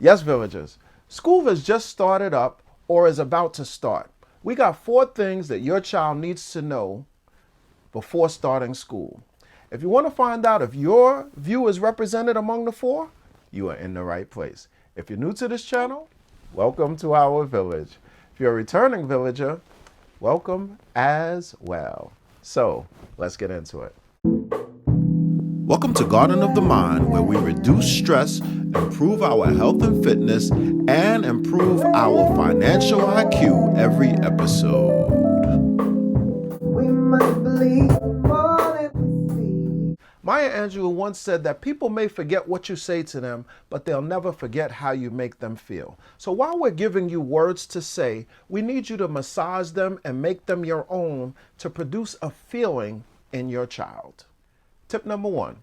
Yes, villagers, school has just started up or is about to start. We got 4 things that your child needs to know before starting school. If you want to find out if your view is represented among the 4, you are in the right place. If you're new to this channel, welcome to our village. If you're a returning villager, welcome as well. So let's get into it. Welcome to Garden of the Mind, where we reduce stress, improve our health and fitness, and improve our financial IQ every episode. We must believe more than we see. Maya Angelou once said that people may forget what you say to them, but they'll never forget how you make them feel. So while we're giving you words to say, we need you to massage them and make them your own to produce a feeling in your child. Tip number 1,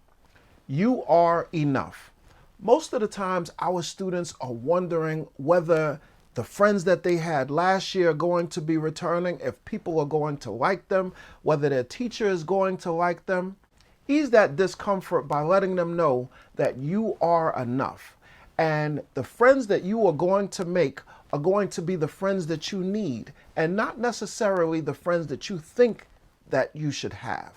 you are enough. Most of the times our students are wondering whether the friends that they had last year are going to be returning, if people are going to like them, whether their teacher is going to like them. Ease that discomfort by letting them know that you are enough. And the friends that you are going to make are going to be the friends that you need and not necessarily the friends that you think that you should have.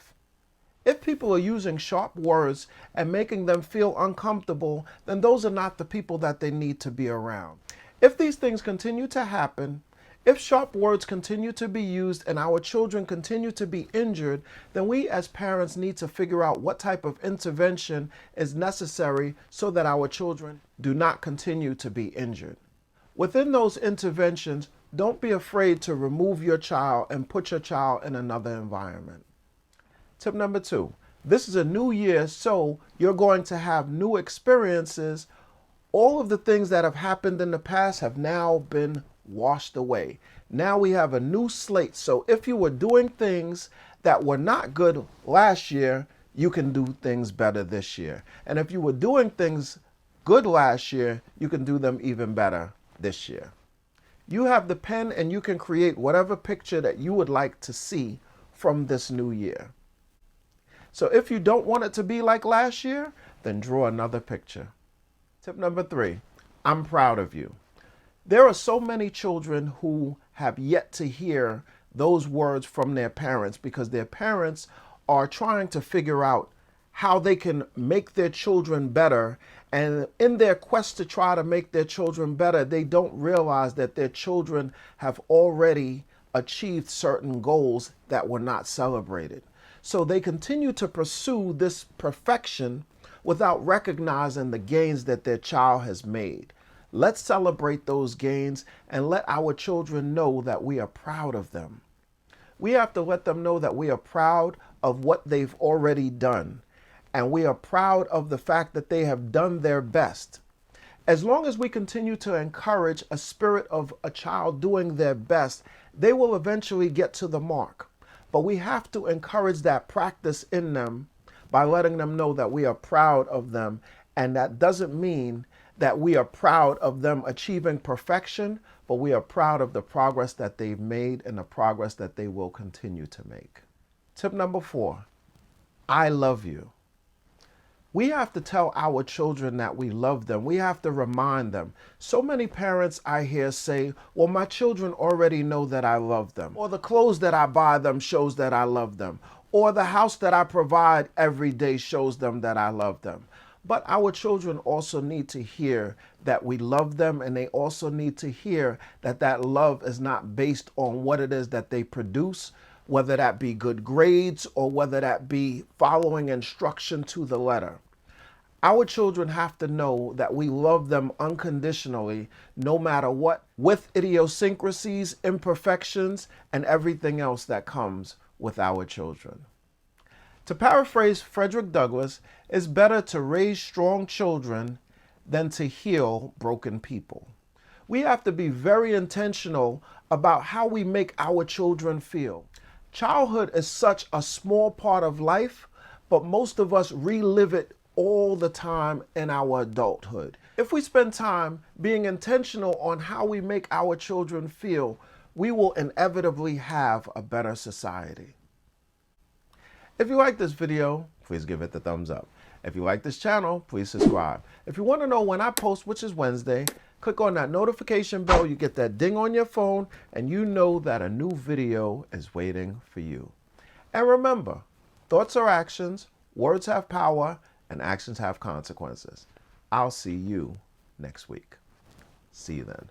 If people are using sharp words and making them feel uncomfortable, then those are not the people that they need to be around. If these things continue to happen, if sharp words continue to be used and our children continue to be injured, then we as parents need to figure out what type of intervention is necessary so that our children do not continue to be injured. Within those interventions, don't be afraid to remove your child and put your child in another environment. Tip number 2, this is a new year, so you're going to have new experiences. All of the things that have happened in the past have now been washed away. Now we have a new slate. So if you were doing things that were not good last year, you can do things better this year. And if you were doing things good last year, you can do them even better this year. You have the pen and you can create whatever picture that you would like to see from this new year. So if you don't want it to be like last year, then draw another picture. Tip number 3, I'm proud of you. There are so many children who have yet to hear those words from their parents because their parents are trying to figure out how they can make their children better. And in their quest to try to make their children better, they don't realize that their children have already achieved certain goals that were not celebrated. So they continue to pursue this perfection without recognizing the gains that their child has made. Let's celebrate those gains and let our children know that we are proud of them. We have to let them know that we are proud of what they've already done. And we are proud of the fact that they have done their best. As long as we continue to encourage a spirit of a child doing their best, they will eventually get to the mark. But we have to encourage that practice in them by letting them know that we are proud of them. And that doesn't mean that we are proud of them achieving perfection, but we are proud of the progress that they've made and the progress that they will continue to make. Tip number 4, I love you. We have to tell our children that we love them. We have to remind them. So many parents I hear say, well, my children already know that I love them. Or the clothes that I buy them shows that I love them. Or the house that I provide every day shows them that I love them. But our children also need to hear that we love them, and they also need to hear that that love is not based on what it is that they produce, whether that be good grades or whether that be following instruction to the letter. Our children have to know that we love them unconditionally, no matter what, with idiosyncrasies, imperfections, and everything else that comes with our children. To paraphrase Frederick Douglass, it's better to raise strong children than to heal broken people. We have to be very intentional about how we make our children feel. Childhood is such a small part of life, but most of us relive it all the time in our adulthood. If we spend time being intentional on how we make our children feel, we will inevitably have a better society. If you like this video, please give it the thumbs up. If you like this channel, please subscribe. If you want to know when I post, which is Wednesday, click on that notification bell. You get that ding on your phone, and you know that a new video is waiting for you. And remember, thoughts are actions, words have power, and actions have consequences. I'll see you next week. See you then.